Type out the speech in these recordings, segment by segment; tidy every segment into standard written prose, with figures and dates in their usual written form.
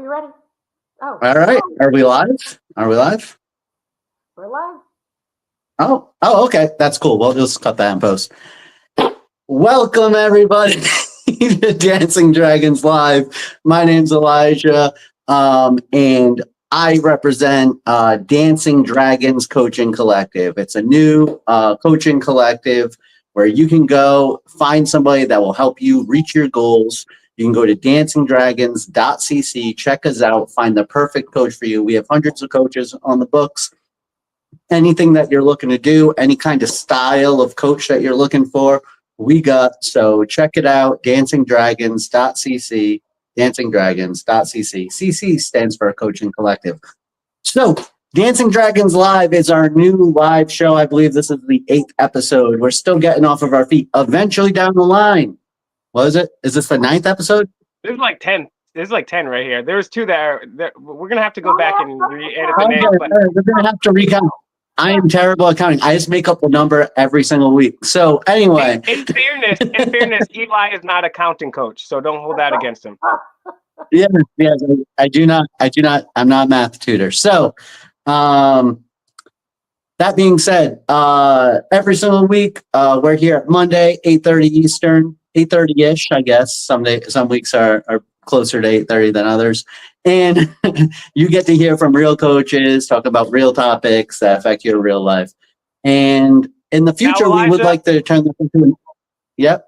you ready? Oh. All right. Are we live? Are we live? We're live. Oh, okay. That's cool. We'll just cut that in post. Welcome, everybody, to Dancing Dragons Live. My name's Elijah, and I represent Dancing Dragons Coaching Collective. It's a new coaching collective where you can go find somebody that will help you reach your goals. You can go to DancingDragons.CC, check us out, find the perfect coach for you. We have hundreds of coaches on the books. Anything that you're looking to do, any kind of style of coach that you're looking for, we got. So check it out, DancingDragons.CC, DancingDragons.CC. CC stands for Coaching Collective. So Dancing Dragons Live is our new live show. I believe this is the 8th episode. We're still getting off of our feet. Eventually down the line. What is it? Is this the 9th episode? There's like 10. There's like 10 right here. There's 2 that we're going to have to go back and re-edit the names. We're going to have to recount. I am terrible at counting. I just make up a number every single week. So anyway. In fairness, Eli is not a counting coach, so don't hold that against him. Yes, I do not. I'm not a math tutor. So that being said, every single week, we're here at Monday, 8:30 Eastern, 8:30-ish, I guess. Some weeks are closer to 8:30 than others. And you get to hear from real coaches, talk about real topics that affect your real life. And in the future, now, Elijah, we would like to turn this into Yep.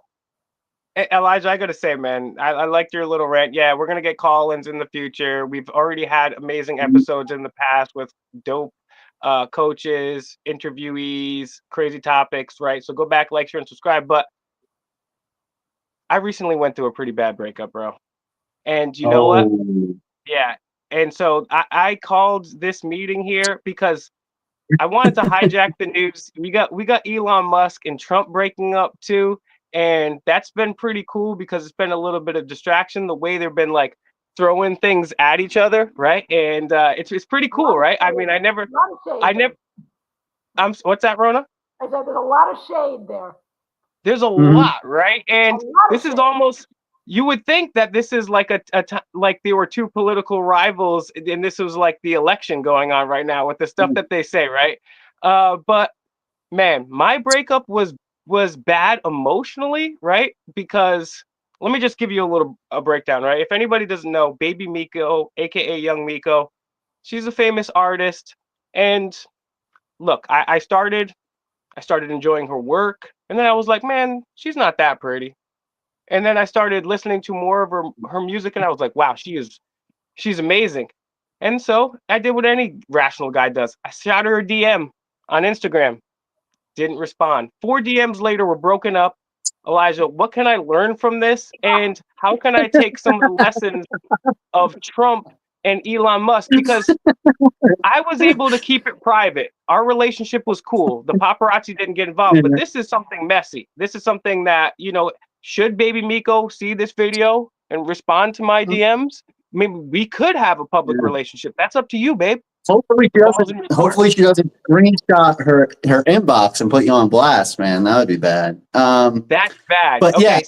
Hey, Elijah, I got to say, man, I liked your little rant. Yeah, we're going to get call-ins in the future. We've already had amazing episodes in the past with dope coaches, interviewees, crazy topics, right? So go back, like, share, and subscribe. But I recently went through a pretty bad breakup, bro. And you know what? Yeah. And so I called this meeting here because I wanted to hijack the news. We got Elon Musk and Trump breaking up too. And that's been pretty cool because it's been a little bit of distraction, the way they've been like throwing things at each other, right? And it's pretty cool, right? I mean, what's that, Rona? I said there's a lot of shade there. There's a lot, right? And this is almost, you would think that this is like like there were 2 political rivals and this was like the election going on right now with the stuff that they say, right? But man, my breakup was bad emotionally, right? Because let me just give you a breakdown, right? If anybody doesn't know, Baby Miko, aka Young Miko, she's a famous artist. And look, I started enjoying her work, and then I was like, man, she's not that pretty. And then I started listening to more of her music, and I was like, wow, she's amazing. And so I did what any rational guy does. I shot her a DM on Instagram. Didn't respond. 4 DMs later, we're broken up. Elijah, what can I learn from this? And how can I take some of the lessons of Trump and Elon Musk? Because I was able to keep it private. Our relationship was cool. The paparazzi didn't get involved. But this is something messy. This is something that, should Baby Miko see this video and respond to my DMs, maybe we could have a public relationship. That's up to you, babe. Hopefully she doesn't screenshot her inbox and put you on blast, man. That would be bad. That's bad. But okay,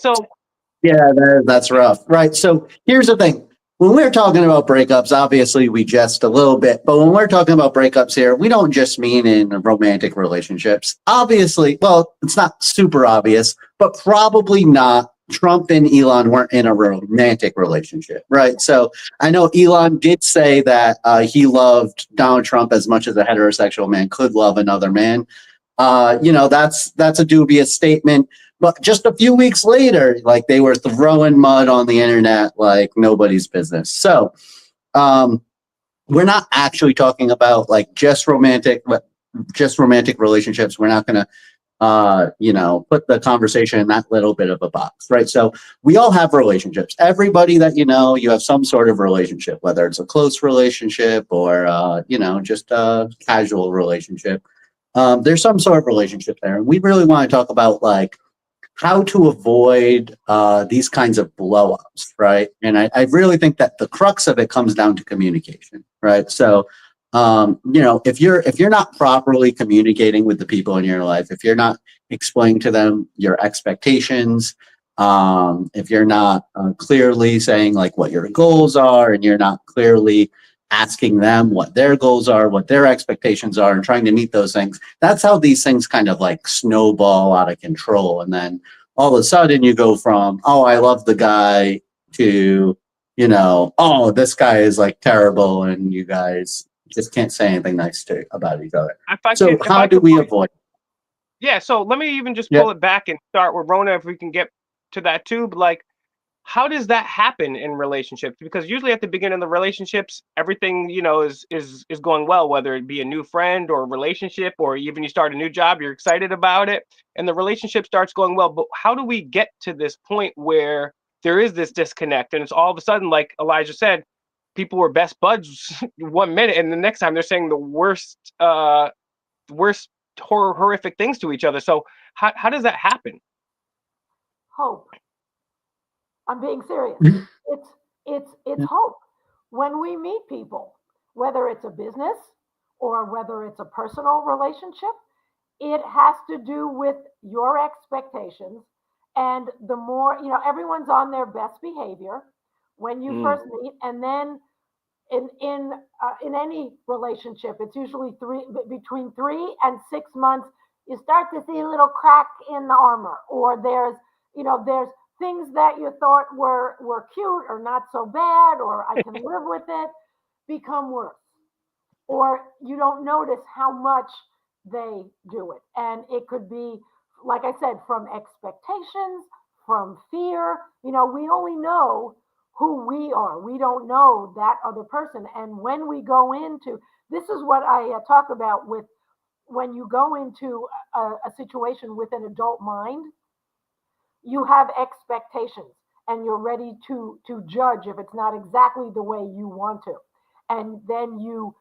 that's rough. Right. So here's the thing. When we're talking about breakups, obviously we jest a little bit, but when we're talking about breakups here, we don't just mean in romantic relationships. Obviously, well, it's not super obvious, but probably not. Trump and Elon weren't in a romantic relationship, right? So I know Elon did say that he loved Donald Trump as much as a heterosexual man could love another man. That's a dubious statement. But just a few weeks later, like, they were throwing mud on the internet like nobody's business. So we're not actually talking about like just romantic relationships. We're not going to put the conversation in that little bit of a box, right? So we all have relationships. Everybody that you have some sort of relationship, whether it's a close relationship or just a casual relationship. There's some sort of relationship there. And we really want to talk about like how to avoid these kinds of blow-ups, right? And I really think that the crux of it comes down to communication, right? So if you're not properly communicating with the people in your life, if you're not explaining to them your expectations, if you're not clearly saying like what your goals are, and you're not clearly asking them what their goals are, what their expectations are, and trying to meet those things, that's how these things kind of like snowball out of control. And then all of a sudden you go from, oh, I love the guy, to, you know, oh, this guy is like terrible, and you guys just can't say anything nice about each other. So how do we avoid? Yeah, so let me even just Yeah. pull it back and start with Rona, if we can get to that too. But like, how does that happen in relationships? Because usually at the beginning of the relationships, everything, you know, is going well, whether it be a new friend or a relationship, or even you start a new job, you're excited about it, and the relationship starts going well. But how do we get to this point where there is this disconnect, and it's all of a sudden, like Elijah said, people were best buds 1 minute, and the next time they're saying the worst horrific things to each other. So how does that happen? Hope. I'm being serious. Mhm. It's Yeah. hope. When we meet people, whether it's a business or whether it's a personal relationship, it has to do with your expectations. And the more, everyone's on their best behavior when you first meet, and then in any relationship, it's usually between 3 and 6 months. You start to see a little crack in the armor, or there's things that you thought were cute or not so bad, or I can live with it, become worse, or you don't notice how much they do it, and it could be, like I said, from expectations, from fear. We only know who we are. We don't know that other person. And when we go into, this is what I talk about with, when you go into a situation with an adult mind, you have expectations, and you're ready to judge if it's not exactly the way you want to. And then you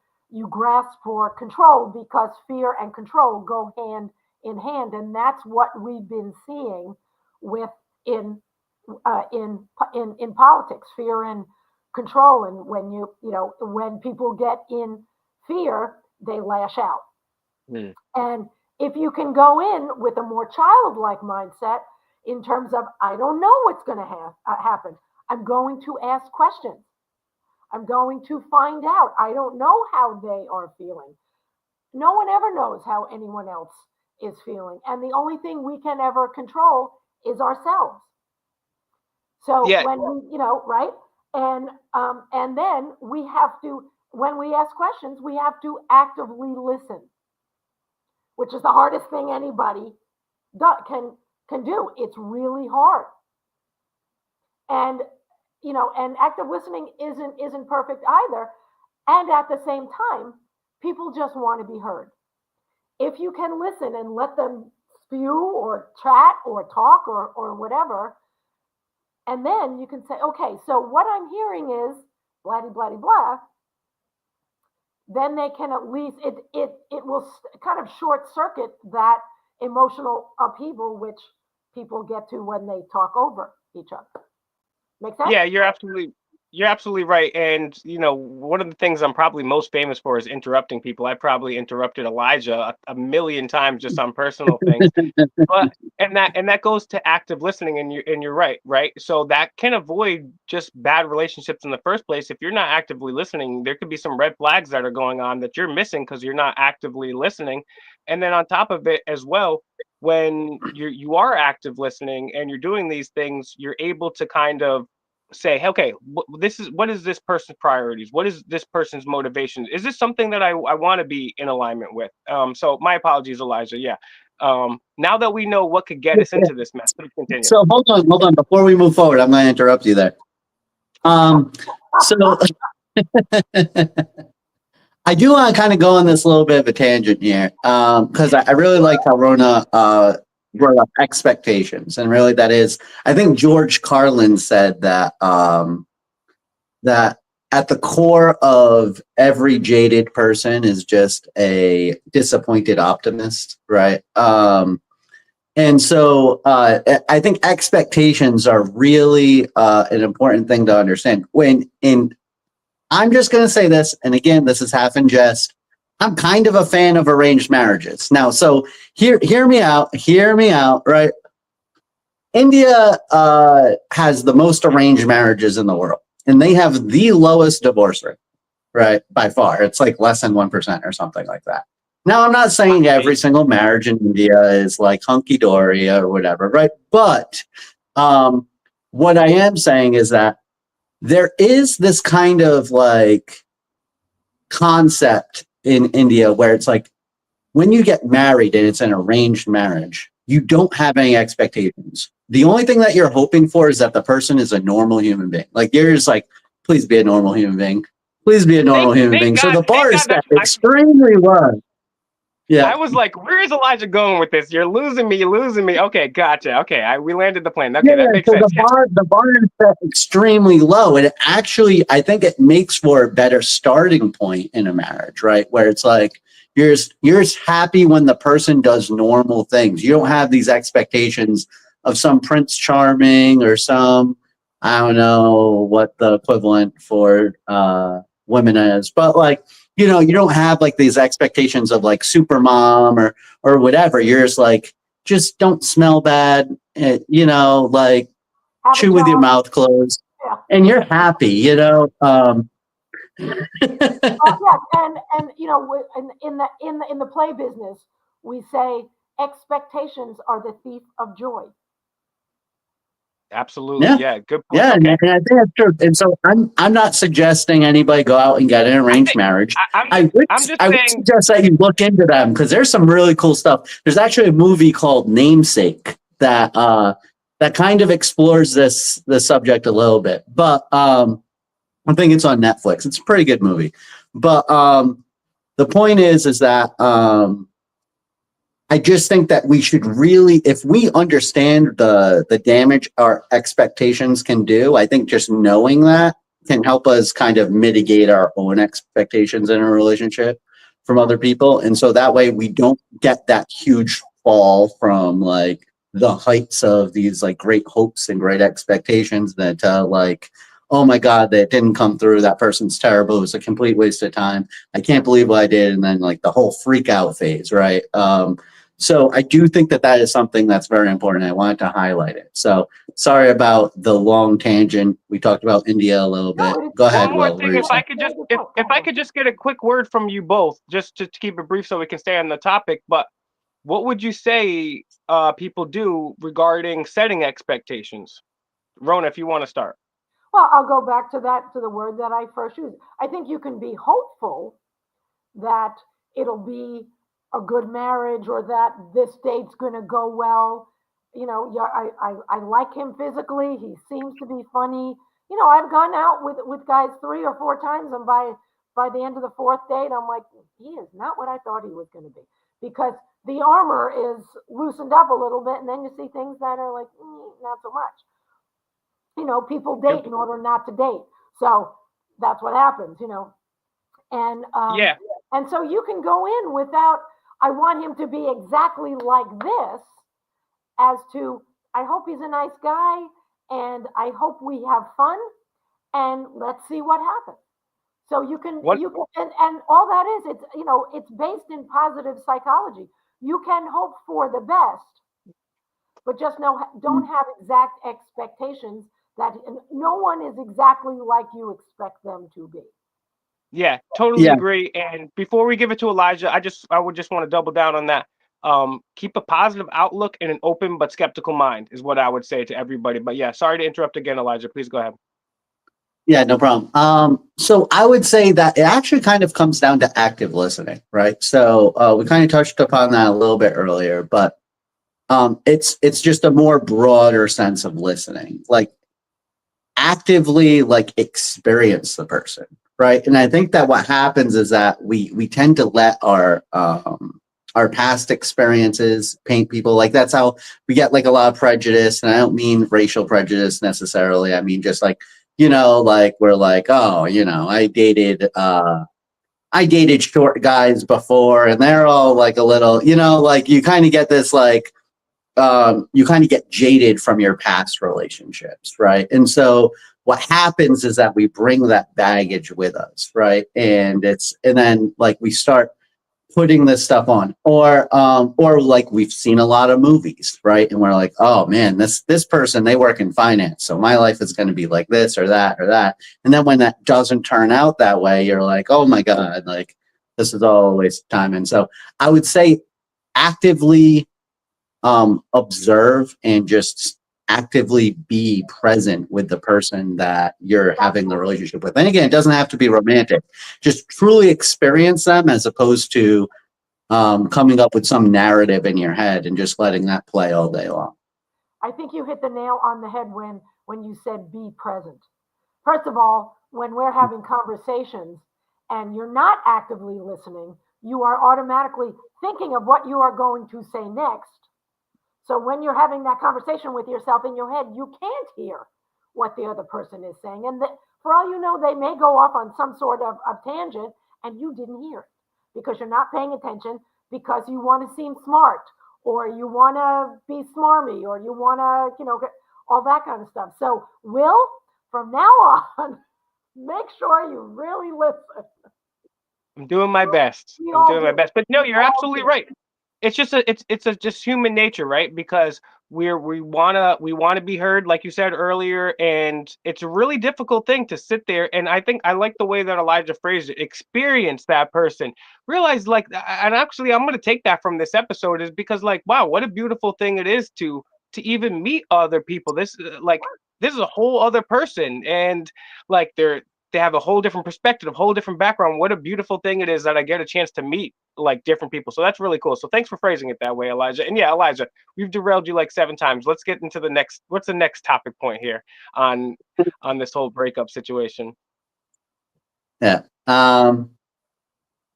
grasp for control, because fear and control go hand in hand. And that's what we've been seeing with in politics, fear and control. And when people get in fear, they lash out. And if you can go in with a more childlike mindset, in terms of, I don't know what's going to happen, I'm going to ask questions, I'm going to find out. I don't know how they are feeling. No one ever knows how anyone else is feeling. And the only thing we can ever control is ourselves. So Yeah. when we, right? And then we have to, when we ask questions, we have to actively listen, which is the hardest thing anybody can do. It's really hard. And and active listening isn't perfect either. And at the same time, people just want to be heard. If you can listen and let them spew or chat or talk or whatever, and then you can say, okay, so what I'm hearing is blah, blah, blah, blah. Then they can at least, it will kind of short circuit that emotional upheaval, which people get to when they talk over each other. Make sense? Yeah, you're absolutely right. And one of the things I'm probably most famous for is interrupting people. I probably interrupted Elijah a million times just on personal things. But and that goes to active listening, and you're right. So that can avoid just bad relationships in the first place. If you're not actively listening, there could be some red flags that are going on that you're missing because you're not actively listening. And then on top of it as well, when you are active listening and you're doing these things, you're able to kind of say, hey, okay, what is this person's priorities? What is this person's motivation? Is this something that I want to be in alignment with? So my apologies, Elijah. Yeah. Now that we know what could get us into this mess, please continue. So hold on. Before we move forward, I'm going to interrupt you there. So I do want to kind of go on this little bit of a tangent here, because I really like how Rona brought up expectations, and really that is, I think George Carlin said that that at the core of every jaded person is just a disappointed optimist, right? And so I think expectations are really an important thing to understand. I'm just going to say this, and again, this is half in jest. I'm kind of a fan of arranged marriages. Now, so hear me out, right? India has the most arranged marriages in the world, and they have the lowest divorce rate, right? By far. It's like less than 1% or something like that. Now, I'm not saying every single marriage in India is like hunky-dory or whatever, right? But what I am saying is that there is this kind of like concept in India where it's like when you get married and it's an arranged marriage, you don't have any expectations. The only thing that you're hoping for is that the person is a normal human being. Like you're just like, please be a normal human being. Please be a normal human being. So the bar is set extremely low. Yeah. I was like, where is Elijah going with this? You're losing me. You're losing me. Okay, gotcha. Okay, we landed the plane. Okay, that makes sense. The bar is set extremely low. And it actually, I think it makes for a better starting point in a marriage, right? Where it's like, you're just happy when the person does normal things. You don't have these expectations of some Prince Charming or some, I don't know what the equivalent for women is, but like, you know, you don't have like these expectations of like super mom or whatever. You're just like, just don't smell bad, you know, like chew with your mouth closed, and you're happy, you know. Yeah, and you know, in the play business, we say expectations are the thief of joy. Absolutely, yeah, good point. Yeah, okay. and I think that's true. And so I'm not suggesting anybody go out and get an arranged marriage. I would suggest that you look into them because there's some really cool stuff. There's actually a movie called Namesake that that kind of explores this subject a little bit, but I think it's on Netflix. It's a pretty good movie. But the point is that I just think that we should really, if we understand the damage our expectations can do, I think just knowing that can help us kind of mitigate our own expectations in a relationship from other people. And so that way we don't get that huge fall from like the heights of these like great hopes and great expectations that like, oh my God, that didn't come through. That person's terrible. It was a complete waste of time. I can't believe what I did. And then like the whole freak out phase, right? So I do think that that is something that's very important. I wanted to highlight it. So sorry about the long tangent. We talked about India a little bit. Go ahead, Will. If I could just get a quick word from you both, just to keep it brief so we can stay on the topic. But what would you say people do regarding setting expectations? Rona, if you want to start. Well, I'll go back to the word that I first used. I think you can be hopeful that it'll be a good marriage or that this date's going to go well. You know, I like him physically. He seems to be funny. You know, I've gone out with guys 3 or 4 times, and by the end of the 4th date, I'm like, he is not what I thought he was going to be, because the armor is loosened up a little bit, and then you see things that are like, not so much. You know, people date in order not to date. So that's what happens, you know. And and so you can go in without, I want him to be exactly like this, as to, I hope he's a nice guy and I hope we have fun and let's see what happens. So you can and all that is, it's, you know, it's based in positive psychology. You can hope for the best, but just don't have exact expectations that no one is exactly like you expect them to be. Yeah, totally agree. And before we give it to Elijah, I would just want to double down on that. Keep a positive outlook and an open but skeptical mind is what I would say to everybody. But yeah, sorry to interrupt again, Elijah. Please go ahead. Yeah, no problem. So I would say that it actually kind of comes down to active listening, right? So we kind of touched upon that a little bit earlier, but it's just a more broader sense of listening, like actively like experience the person, right? And I think that what happens is that we tend to let our past experiences paint people. Like that's how we get like a lot of prejudice, and I don't mean racial prejudice necessarily. I mean just like, you know, like we're like, oh, you know, I dated short guys before, and they're all like a little, you know, like you kind of get this like you kind of get jaded from your past relationships, right? And so what happens is that we bring that baggage with us, right? And then like we start putting this stuff on, or like we've seen a lot of movies, right? And we're like, oh man, this person, they work in finance, so my life is going to be like this or that or that. And then when that doesn't turn out that way, you're like, oh my God, like this is all a waste of time. And so I would say actively observe and just actively be present with the person that you're having the relationship with. And again, it doesn't have to be romantic. Just truly experience them as opposed to coming up with some narrative in your head and just letting that play all day long. I think you hit the nail on the head when you said be present. First of all, when we're having conversations and you're not actively listening, you are automatically thinking of what you are going to say next. So when you're having that conversation with yourself in your head, you can't hear what the other person is saying. And for all you know, they may go off on some sort of tangent and you didn't hear it because you're not paying attention, because you want to seem smart, or you want to be smarmy, or you want to, all that kind of stuff. So Will, from now on, make sure you really listen. I'm doing my best. I'm doing my best. But no, you're absolutely right. It's just just human nature, right? Because we wanna be heard, like you said earlier, and it's a really difficult thing to sit there. And I think I like the way that Elijah phrased it. Experience that person, realize like, and actually, I'm gonna take that from this episode is because like, wow, what a beautiful thing it is to even meet other people. This is a whole other person, and like they have a whole different perspective, a whole different background. What a beautiful thing it is that I get a chance to meet like different people. So that's really cool. So thanks for phrasing it that way, Elijah. And yeah, Elijah, we've derailed you like 7 times. Let's get into what's the next topic point here on this whole breakup situation? Yeah.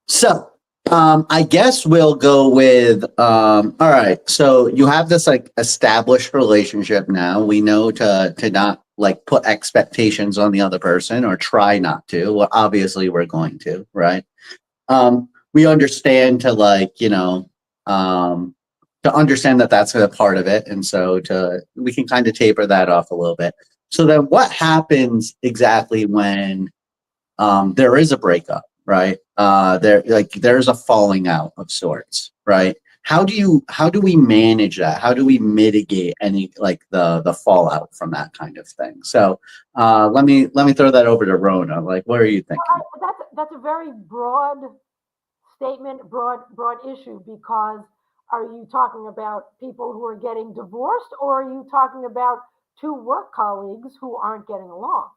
So I guess we'll go with all right. So you have this like established relationship now. We know to not like put expectations on the other person or try not to. Well, obviously we're going to, right? We understand to like, to understand that that's a part of it. And so we can kind of taper that off a little bit. So then what happens exactly when there is a breakup, right? There's a falling out of sorts, right? How do we manage that? How do we mitigate any like the fallout from that kind of thing? So let me throw that over to Rona. Like, what are you thinking? That's a very broad statement, broad issue, because are you talking about people who are getting divorced, or are you talking about two work colleagues who aren't getting along?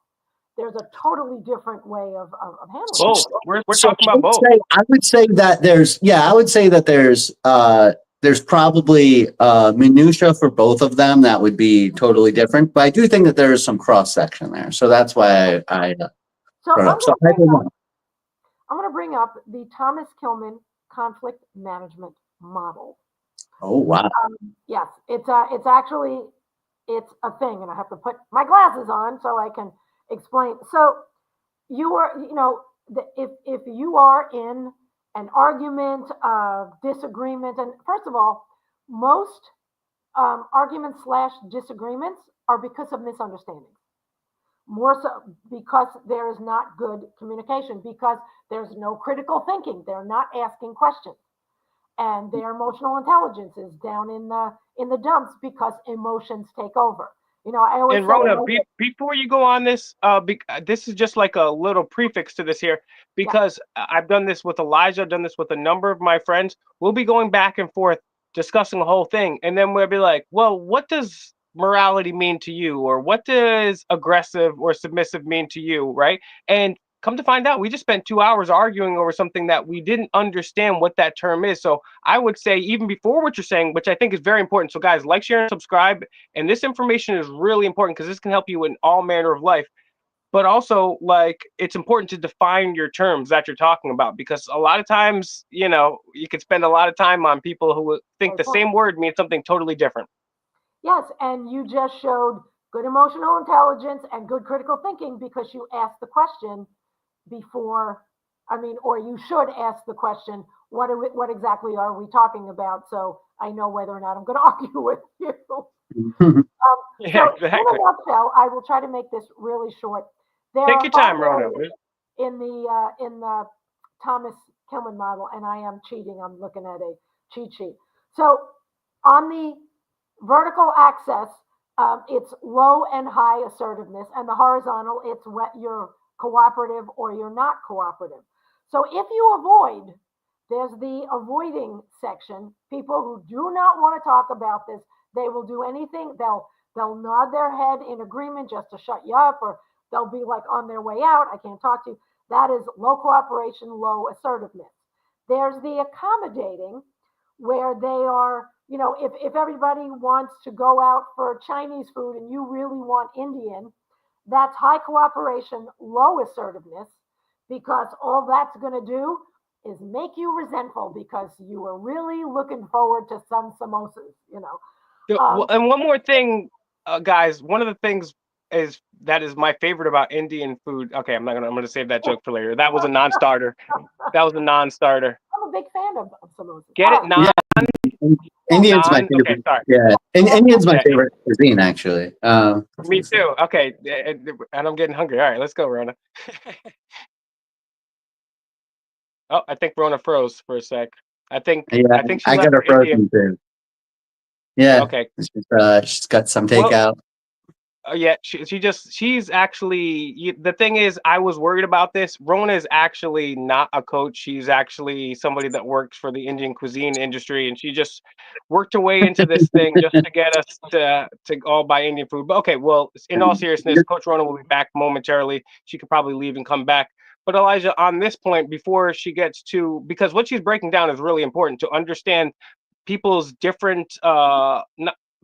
There's a totally different way of handling it. Both. We're talking about both. I would say that there's probably minutia for both of them that would be totally different, but I do think that there is some cross section there. So that's why I I'm going to bring up the Thomas Kilmann conflict management model. Oh wow! Yes, it's actually a thing, and I have to put my glasses on so I can explain. So you are, if you are in an argument, disagreement, and first of all, most arguments / disagreements are because of misunderstandings. More so because there is not good communication, because there's no critical thinking. They're not asking questions, and their emotional intelligence is down in the dumps because emotions take over. I always and Rona, before you go on this, this is just like a little prefix to this here, because I've done this with Elijah, I've done this with a number of my friends. We'll be going back and forth discussing the whole thing, and then we'll be like, well, what does morality mean to you, or what does aggressive or submissive mean to you, right? And come to find out, we just spent 2 hours arguing over something that we didn't understand what that term is. So I would say, even before what you're saying, which I think is very important. So guys, like, share, and subscribe. And this information is really important because this can help you in all manner of life. But also, like, it's important to define your terms that you're talking about, because a lot of times, you could spend a lot of time on people who think the same word means something totally different. Yes, and you just showed good emotional intelligence and good critical thinking because you asked the question before, or you should ask the question, what exactly are we talking about? So I know whether or not I'm going to argue with you. Yeah, so exactly. in a nutshell, I will try to make this really short. Take your time, Rona. In the Thomas Kilman model, and I am cheating. I'm looking at a cheat sheet. So on the vertical axis, it's low and high assertiveness, and the horizontal, it's what you're cooperative or you're not cooperative. So if you avoid, there's the avoiding section. People who do not want to talk about this, they will do anything. They'll nod their head in agreement just to shut you up, or they'll be like on their way out. I can't talk to you. That is low cooperation, low assertiveness. There's the accommodating, where they are, if everybody wants to go out for Chinese food and you really want Indian, that's high cooperation, low assertiveness, because all that's going to do is make you resentful because you were really looking forward to some samosas, And one more thing, guys, one of the things that is my favorite about Indian food. Okay, I'm gonna save that joke for later. That was a non-starter. That was a non-starter. I'm a big fan of samosas. Get it? Non. Yeah. Indian's my favorite. Okay, sorry. Yeah, Indian's my favorite cuisine, actually. Me too. Okay, and I'm getting hungry. All right, let's go, Rona. Oh, I think Rona froze for a sec. I think she I left got her for India. frozen too. Yeah. Okay. She's got some takeout. Yeah, she's actually, the thing is, I was worried about this. Rona is actually not a coach. She's actually somebody that works for the Indian cuisine industry, and she just worked her way into this thing just to get us to all buy Indian food. But okay, well, in all seriousness, Coach Rona will be back momentarily. She could probably leave and come back. But Elijah, on this point, before she gets to, because what she's breaking down is really important to understand people's different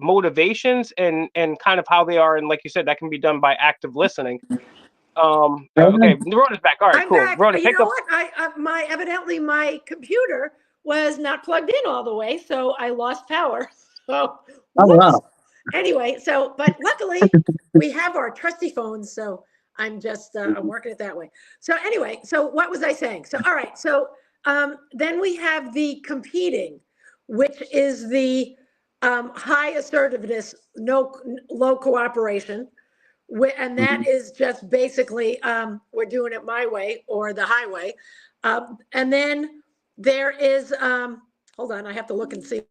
motivations and kind of how they are, and like you said, that can be done by active listening. Okay, Rona's back. All right, I'm cool. back. Rona, you know what? Evidently my computer was not plugged in all the way, so I lost power. So wow. Anyway, but luckily we have our trusty phones, so I'm just I'm working it that way. So anyway, so what was I saying? So all right, so then we have the competing, which is the high assertiveness, low cooperation, and that is just basically we're doing it my way or the highway. And then there is hold on, I have to look and see.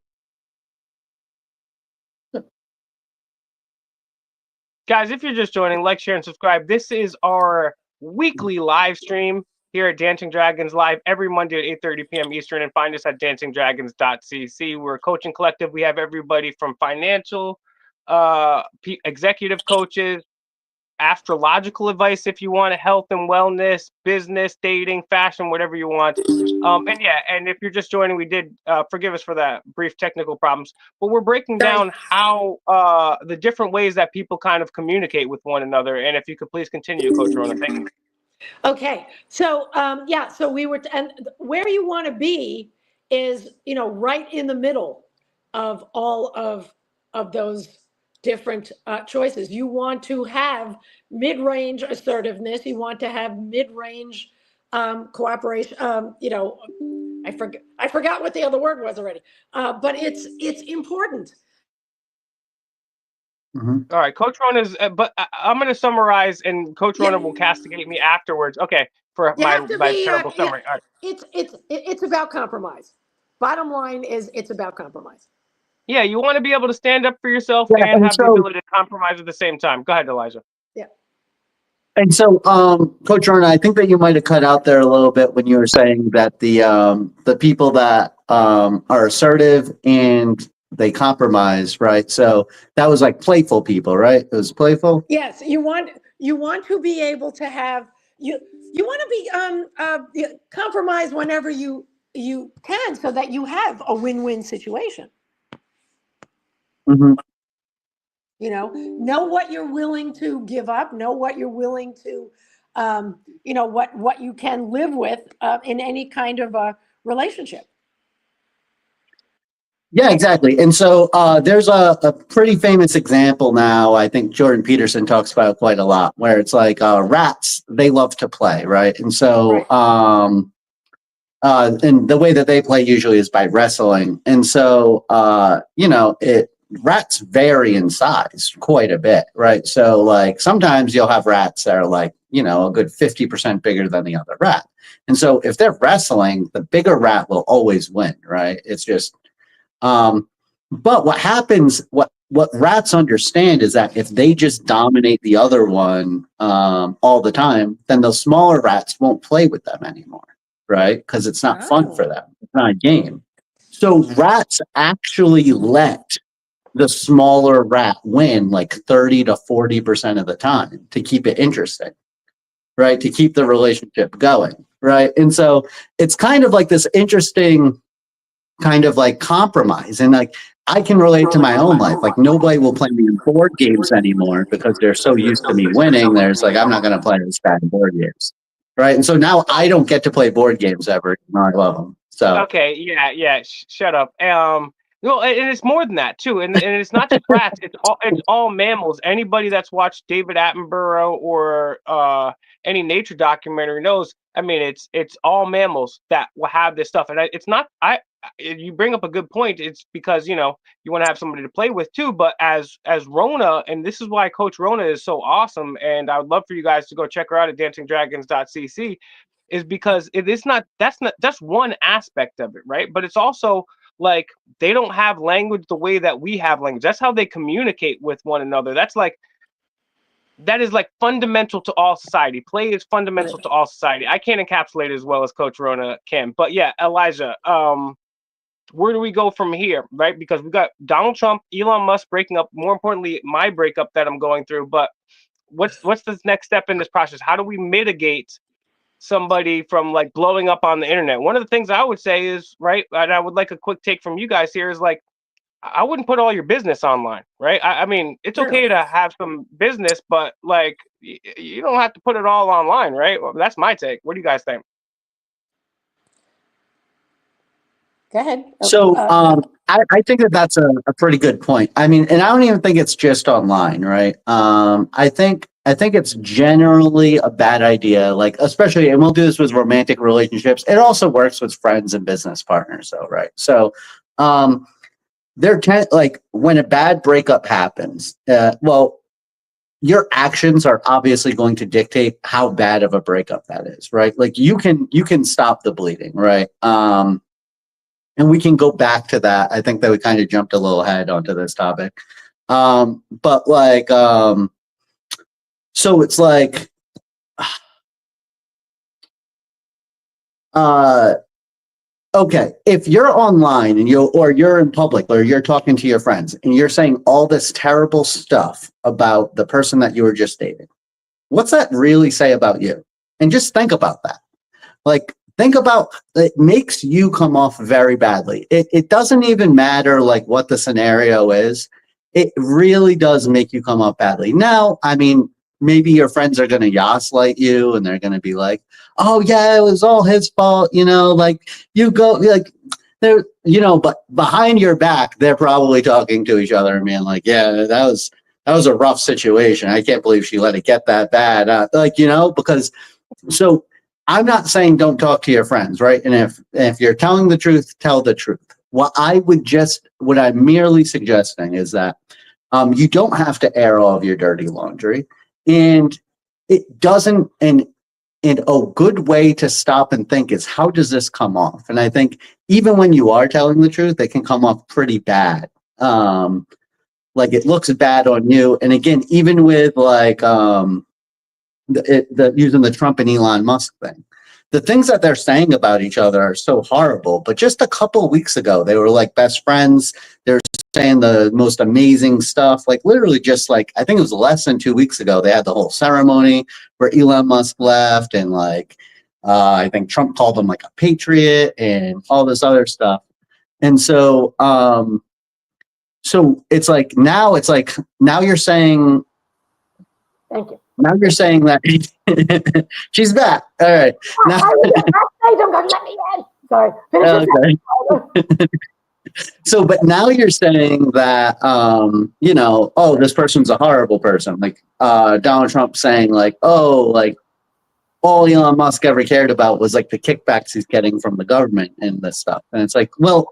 Guys, if you're just joining, like, share, and subscribe. This is our weekly live stream here at Dancing Dragons Live every Monday at 8:30 p.m. Eastern, and find us at DancingDragons.CC. We're a coaching collective. We have everybody from financial, executive coaches, astrological advice if you want, health and wellness, business, dating, fashion, whatever you want. And if you're just joining, we did forgive us for that brief technical problems, but we're breaking down how the different ways that people kind of communicate with one another. And if you could please continue, Coach Rona. Thank you. Okay, so so we were, and where you want to be is, right in the middle of all of those different choices. You want to have mid-range assertiveness. You want to have mid-range cooperation. I forgot what the other word was already. But it's important. Mm-hmm. All right, Coach Rona's. But I'm going to summarize, and Coach Rona will castigate me afterwards. Okay, for my terrible summary. All right. It's about compromise. Bottom line is, it's about compromise. Yeah, you want to be able to stand up for yourself and have the ability to compromise at the same time. Go ahead, Elijah. Yeah. And so, Coach Rona, I think that you might have cut out there a little bit when you were saying that the people that are assertive and they compromise, right? So that was like playful people, right? It was playful. Yes, you want to be able to have you want to be compromise whenever you can, so that you have a win-win situation. Mm-hmm. Know what you're willing to give up, know what you're willing to, what you can live with in any kind of a relationship. Yeah, exactly. And so there's a pretty famous example now. I think Jordan Peterson talks about it quite a lot, where it's like rats, they love to play, right? And so, and the way that they play usually is by wrestling. And so, rats vary in size quite a bit, right? So like sometimes you'll have rats that are like you know, a good 50% bigger than the other rat. And so if they're wrestling, the bigger rat will always win, right? It's just, but what happens, what rats understand is that if they just dominate the other one all the time, then those smaller rats won't play with them anymore, right? Because it's not fun for them. It's not a game. So rats actually let the smaller rat win like 30 to 40% of the time to keep it interesting, right? To keep the relationship going, right? And so it's kind of like this interesting kind of like compromise. And like, I can relate to my own life. Like nobody will play me in board games anymore because they're so used to me winning. There's like, I'm not going to play this bad in board games. Right. And so now I don't get to play board games ever. I love them. So, okay. Yeah. Shut up. No, and it's more than that too. And it's not just rats. It's all mammals. Anybody that's watched David Attenborough or any nature documentary knows. I mean, it's all mammals that will have this stuff. And it's not, you bring up a good point. It's because, you know, you want to have somebody to play with too. But as Rona, and this is why Coach Rona is so awesome. And I would love for you guys to go check her out at DancingDragons.CC, is because that's one aspect of it, right? But it's also like they don't have language the way that we have language. That's how they communicate with one another. That is like fundamental to all society. Play is fundamental to all society. I can't encapsulate it as well as Coach Rona can. But yeah, Elijah, where do we go from here, right? Because we got Donald Trump, Elon Musk breaking up, more importantly, my breakup that I'm going through. But what's the next step in this process? How do we mitigate somebody from like blowing up on the internet? One of the things I would say is, right, and I would like a quick take from you guys here, is like, I wouldn't put all your business online, right? I mean, it's okay to have some business, but like, you don't have to put it all online, right? Well, that's my take. What do you guys think? Go ahead. So I think that that's a pretty good point. I mean, and I don't even think it's just online, right? I think it's generally a bad idea, like especially, and we'll do this with romantic relationships. It also works with friends and business partners, though, right? So like when a bad breakup happens, well, your actions are obviously going to dictate how bad of a breakup that is, right? Like you can stop the bleeding, right? And we can go back to that. I think that we kind of jumped a little ahead onto this topic. But like, so it's like, okay, if you're online and you're in public or you're talking to your friends and you're saying all this terrible stuff about the person that you were just dating, what's that really say about you? And just think about that. Like, think about, it makes you come off very badly. It doesn't even matter like what the scenario is. It really does make you come off badly. Now, I mean, maybe your friends are going to gaslight you and they're going to be like, oh yeah, it was all his fault. You know, like you go like they're, you know, but behind your back, they're probably talking to each other and being like, yeah, that was a rough situation. I can't believe she let it get that bad. Like, you know, because so I'm not saying don't talk to your friends, right? And if you're telling the truth, tell the truth. What I'm merely suggesting is that you don't have to air all of your dirty laundry, and it doesn't. And a good way to stop and think is, how does this come off? And I think even when you are telling the truth, it can come off pretty bad. Like it looks bad on you. And again, even with like using the Trump and Elon Musk thing, the things that they're saying about each other are so horrible. But just a couple of weeks ago, they were like best friends. They're saying the most amazing stuff. Like literally just like, I think it was less than 2 weeks ago, they had the whole ceremony where Elon Musk left. And like, I think Trump called him like a patriot and all this other stuff. And so, so it's like, now you're saying, Thank you. now you're saying that she's back. All right. Now, Sorry. okay. So, but now you're saying that, you know, oh, this person's a horrible person. Like Donald Trump saying like, oh, like all Elon Musk ever cared about was like the kickbacks he's getting from the government and this stuff. And it's like, well,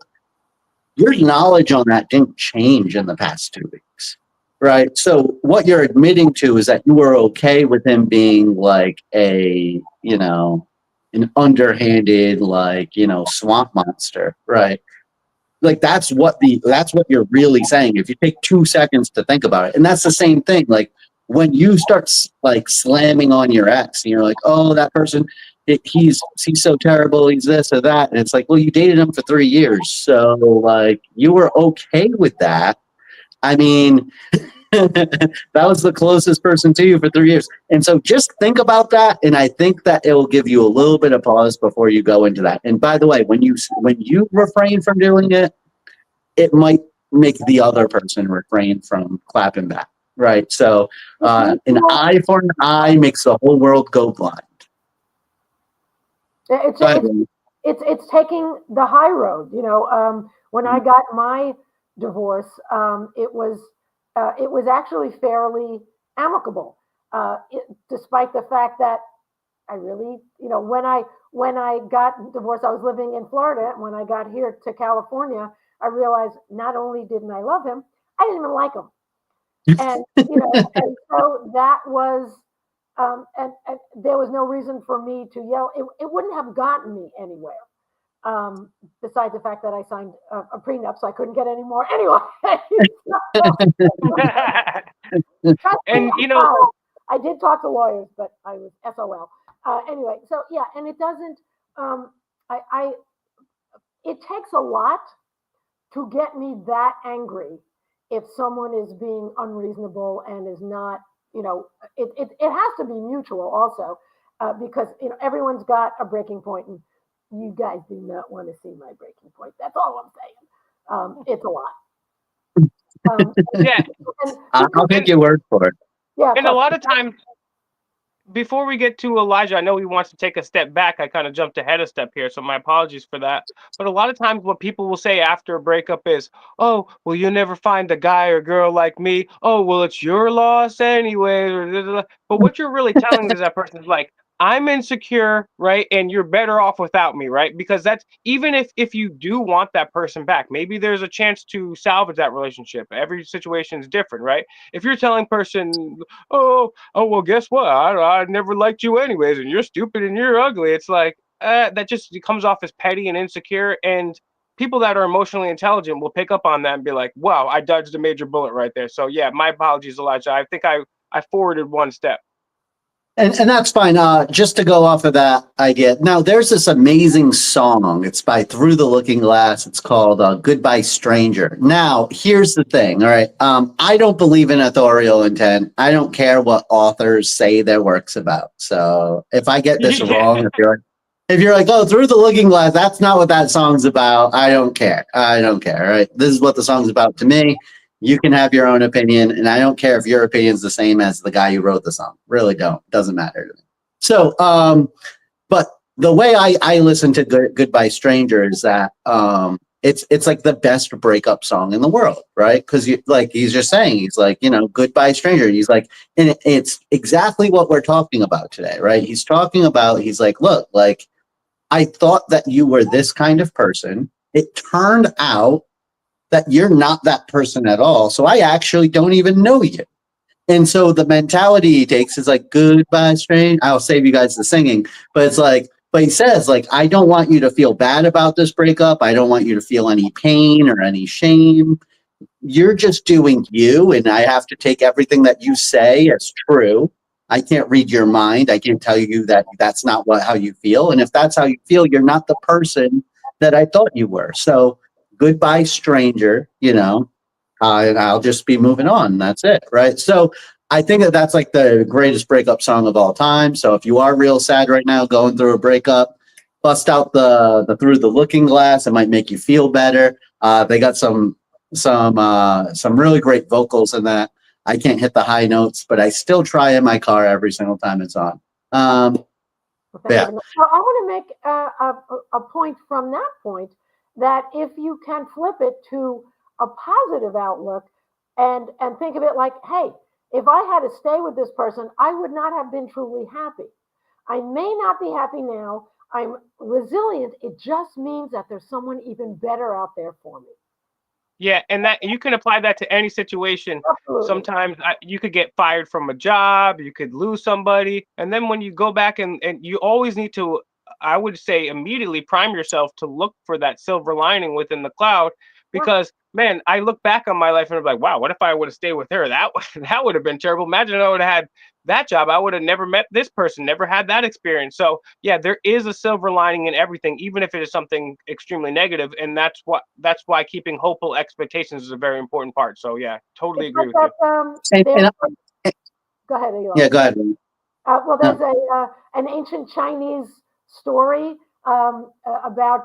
your knowledge on that didn't change in the past 2 weeks. right? So what you're admitting to is that you were okay with him being like a, an underhanded, like, swamp monster, right? Like that's what you're really saying. If you take 2 seconds to think about it, and that's the same thing. Like when you start like slamming on your ex, and you're like, oh, that person, he's so terrible, he's this or that, and it's like, well, you dated him for 3 years, so like you were okay with that. I mean, that was the closest person to you for 3 years. And so just think about that. And I think that it will give you a little bit of pause before you go into that. And by the way, when you refrain from doing it, it might make the other person refrain from clapping back. Right. So an eye for an eye makes the whole world go blind. It's taking the high road. When I got my divorce, it was actually fairly amicable, despite the fact that I really, when I got divorced, I was living in Florida. And when I got here to California, I realized not only didn't I love him, I didn't even like him. And, and so that was, and there was no reason for me to yell. It wouldn't have gotten me anywhere. Besides the fact that I signed a prenup, so I couldn't get any more anyway. And I did talk to lawyers, but I was SOL. Anyway, so yeah, and it doesn't. It takes a lot to get me that angry if someone is being unreasonable and is not. It has to be mutual also, because everyone's got a breaking point, and you guys do not want to see my breaking point. That's all I'm saying. It's a lot. Yeah, I'll take your word for it. Yeah, and a lot of times, before we get to Elijah, I know he wants to take a step back. I kind of jumped ahead a step here, so my apologies for that. But a lot of times what people will say after a breakup is, oh, well, you'll never find a guy or girl like me. Oh, well, it's your loss anyway. But what you're really telling is that person is like, I'm insecure, right? And you're better off without me, right? Because that's even if you do want that person back, maybe there's a chance to salvage that relationship. Every situation is different, right? If you're telling person, oh, well, guess what? I never liked you anyways, and you're stupid and you're ugly. It's like that just comes off as petty and insecure. And people that are emotionally intelligent will pick up on that and be like, wow, I dodged a major bullet right there. So yeah, my apologies, Elijah. I think I forwarded one step. And that's fine. Just to go off of that idea. Now, there's this amazing song. It's by Through the Looking Glass. It's called Goodbye Stranger. Now, here's the thing. All right. I don't believe in authorial intent. I don't care what authors say their work's about. So if I get this wrong, if you're like, oh, Through the Looking Glass, that's not what that song's about. I don't care. I don't care. All right. This is what the song's about to me. You can have your own opinion, and I don't care if your opinion's the same as the guy who wrote the song. Really don't. Doesn't matter to me. So, but the way I listen to Goodbye Stranger is that it's like the best breakup song in the world, right? Because he's just saying, he's like, Goodbye Stranger. He's like, and it's exactly what we're talking about today, right? He's talking about, he's like, look, like, I thought that you were this kind of person. It turned out that you're not that person at all. So I actually don't even know you. And so the mentality he takes is like, goodbye, stranger. I'll save you guys the singing. But it's like, but he says, like, I don't want you to feel bad about this breakup. I don't want you to feel any pain or any shame. You're just doing you. And I have to take everything that you say as true. I can't read your mind. I can't tell you that that's not how you feel. And if that's how you feel, you're not the person that I thought you were. So goodbye, stranger, and I'll just be moving on. That's it, right? So I think that's like the greatest breakup song of all time. So if you are real sad right now, going through a breakup, bust out the Through the Looking Glass. It might make you feel better. They got some really great vocals in that. I can't hit the high notes, but I still try in my car every single time it's on. Yeah. So I want to make a point from that point, that if you can flip it to a positive outlook and think of it like, hey, if I had to stay with this person, I would not have been truly happy. I may not be happy now. I'm resilient. It just means that there's someone even better out there for me. Yeah, and that you can apply that to any situation. Absolutely. Sometimes you could get fired from a job, you could lose somebody, and then when you go back and you always need to, I would say, immediately prime yourself to look for that silver lining within the cloud. Yeah. Because man, I look back on my life and I'm like, wow, what if I would have stayed with her? That would have been terrible. Imagine if I would have had that job. I would have never met this person, never had that experience. So yeah, there is a silver lining in everything, even if it is something extremely negative, and that's why keeping hopeful expectations is a very important part. So yeah, totally It's agree like with you. And, there's, and, go ahead, Eli. yeah, go ahead. Well, No. there's an ancient Chinese story about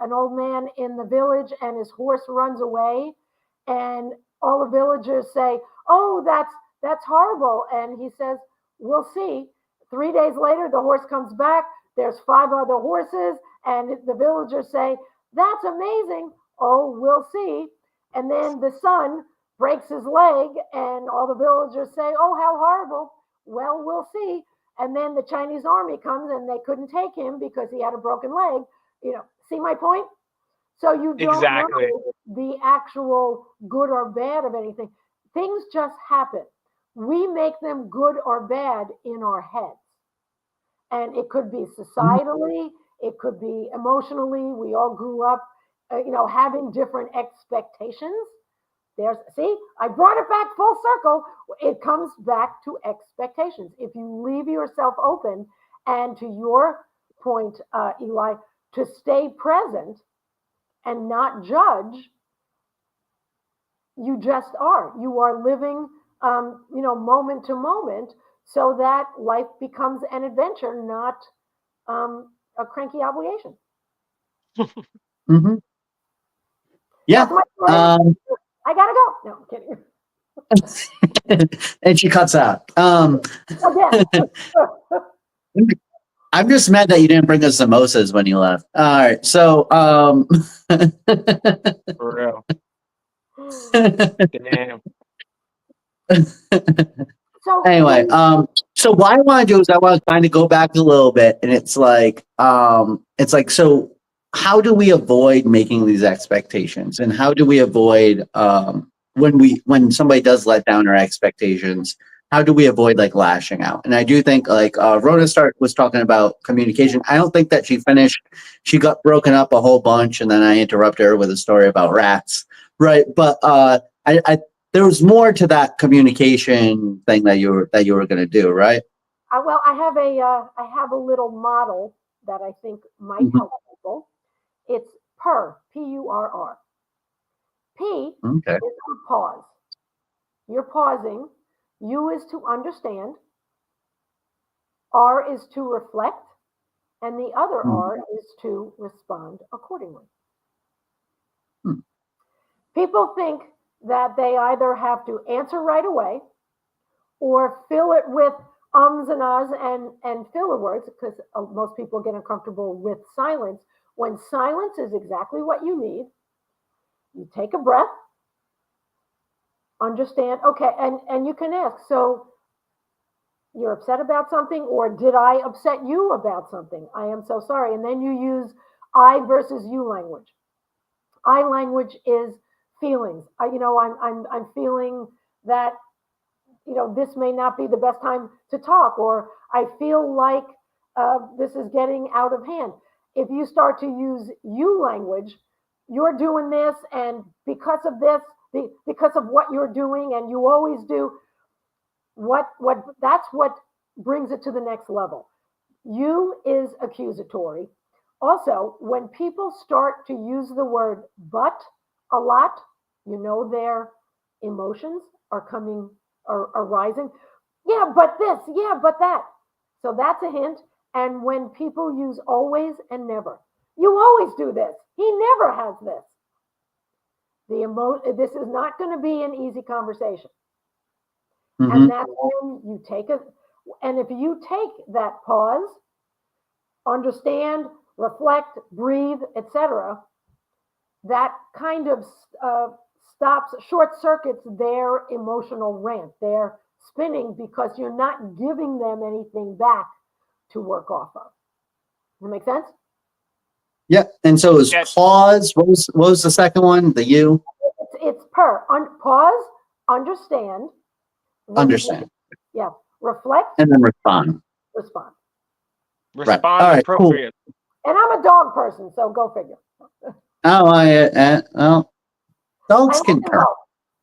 an old man in the village, and his horse runs away, and all the villagers say, "Oh, that's horrible," and he says, "We'll see." 3 days later, the horse comes back. There's 5 other horses, and the villagers say, "That's amazing." "Oh, we'll see." And then the son breaks his leg, and all the villagers say, "Oh, how horrible." "Well, we'll see." And then the Chinese army comes and they couldn't take him because he had a broken leg. See my point? So you don't Exactly. know the actual good or bad of anything. Things just happen. We make them good or bad in our heads. And it could be societally, it could be emotionally. We all grew up, having different expectations. See, I brought it back full circle. It comes back to expectations. If you leave yourself open, and to your point, Eli, to stay present and not judge, you just are. You are living, moment to moment, so that life becomes an adventure, not a cranky obligation. Mm-hmm. Yeah. That's my story. I gotta go. No, I'm kidding. And she cuts out. Again. I'm just mad that you didn't bring us samosas when you left. All right. So, For real. Damn. So anyway, so what I want to do is I want to kind of go back a little bit, and it's like, so how do we avoid making these expectations, and how do we avoid when somebody does let down our expectations? How do we avoid like lashing out? And I do think like Rhoda was talking about communication. I don't think that she finished. She got broken up a whole bunch, and then I interrupted her with a story about rats, right? But I there was more to that communication thing that you were going to do, right? well, I have a little model that I think might help people. It's P-U-R-R. P Okay. is for pause. You're pausing. U is to understand. R is to reflect. And the other R is to respond accordingly. People think that they either have to answer right away or fill it with ums and ahs and filler words, because most people get uncomfortable with silence, when silence is exactly what you need. You take a breath, understand, okay, and you can ask, so you're upset about something, or did I upset you about something? I am so sorry. And then you use I versus you language. I language is feelings. I'm feeling that this may not be the best time to talk, or I feel like this is getting out of hand. If you start to use you language, you're doing this, and because of this, because of what you're doing, and you always do, that's what brings it to the next level. You is accusatory. Also, when people start to use the word but a lot, their emotions are rising. Yeah, but this, yeah, but that. So that's a hint. And when people use always and never, you always do this. He never has this. This is not going to be an easy conversation. And that's when you take it. And if you take that pause, understand, reflect, breathe, etc., that kind of short circuits their emotional rant, their spinning, because you're not giving them anything back to work off of. Does that make sense? Yeah. And so it was pause. What was the second one? The you? per. Pause, understand. Understand. Yeah. Reflect, And then respond. respond. Respond All right, cool. appropriately. And I'm a dog person, so go figure. Oh, well, dogs I can like them purr. both.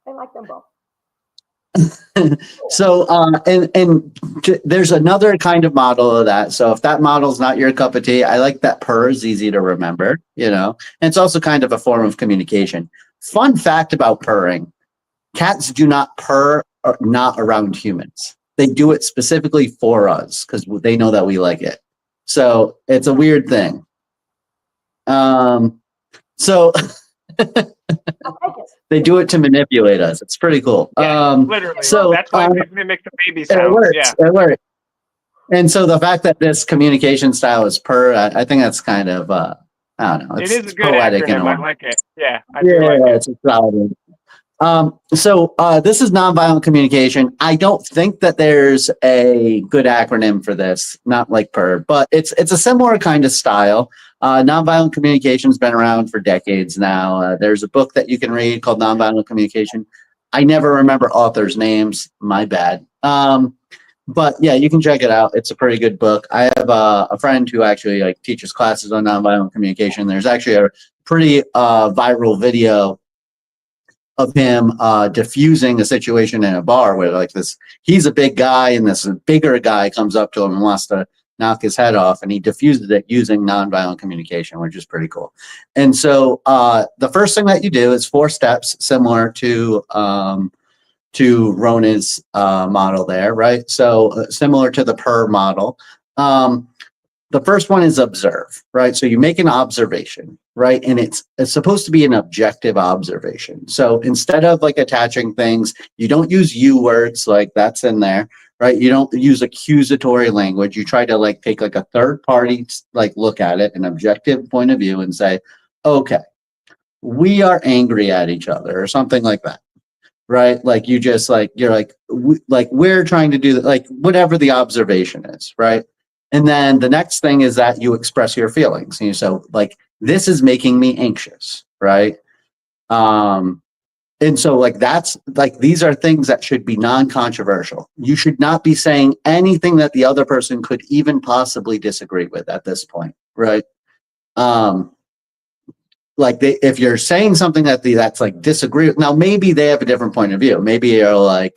I like them both. So, there's another kind of model of that. So if that model's not your cup of tea, I like that purr is easy to remember, and it's also kind of a form of communication. Fun fact about purring: cats do not purr or not around humans. They do it specifically for us because they know that we like it. So it's a weird thing. So I'll take it. they do it to manipulate us. It's pretty cool. Yeah, literally. So That's why they mimic the baby it sounds. works. Yeah. It works. And so the fact that this communication style is purr, I think that's kind of, I don't know. It is a It's good poetic in acronym. a way. I like it. Yeah, I do like it. It's a solid one. This is nonviolent communication. I don't think that there's a good acronym for this, not like PER, but it's a similar kind of style. Nonviolent communication's been around for decades now. There's a book that you can read called Nonviolent Communication. I never remember authors' names. My bad. But yeah, you can check it out. It's a pretty good book. I have a friend who actually teaches classes on nonviolent communication. There's actually a pretty viral video of him diffusing a situation in a bar where he's a big guy and this bigger guy comes up to him and wants to knock his head off, and he diffuses it using nonviolent communication, which is pretty cool. And so the first thing that you do is 4 steps, similar to Rona's model there, right? So similar to the PER model. The first one is observe, right? So you make an observation, right? And it's supposed to be an objective observation. So instead of attaching things, you don't use you words like that's in there, right? You don't use accusatory language. You try to take a third party, look at it, an objective point of view and say, okay, we are angry at each other or something like that. Right? You just we're trying to do that, whatever the observation is, right? And then the next thing is that you express your feelings. And so this is making me anxious, right? And so that's these are things that should be non-controversial. You should not be saying anything that the other person could even possibly disagree with at this point, right? If you're saying something that's disagree, now maybe they have a different point of view. Maybe you're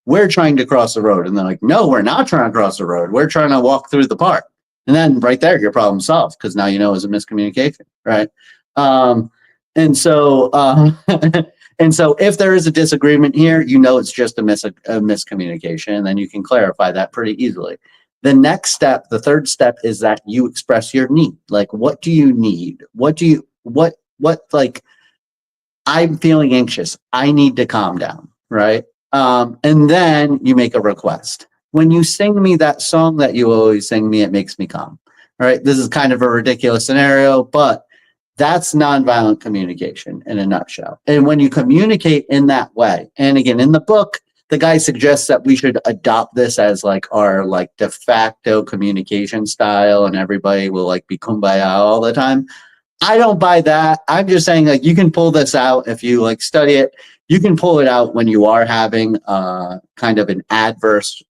we're trying to cross the road, and they're like, no, we're not trying to cross the road. We're trying to walk through the park. And then right there, your problem solved, because now you know it's a miscommunication, right? And so if there is a disagreement here, it's just a miscommunication, and then you can clarify that pretty easily. The next step, the third step, is that you express your need. What do you need? I'm feeling anxious. I need to calm down, right? And then you make a request. When you sing me that song that you always sing me, it makes me calm. All right. This is kind of a ridiculous scenario, but that's nonviolent communication in a nutshell. And when you communicate in that way, and again, in the book, the guy suggests that we should adopt this as our de facto communication style, and everybody will be kumbaya all the time. I don't buy that. I'm just saying you can pull this out if you study it. You can pull it out when you are having kind of an adverse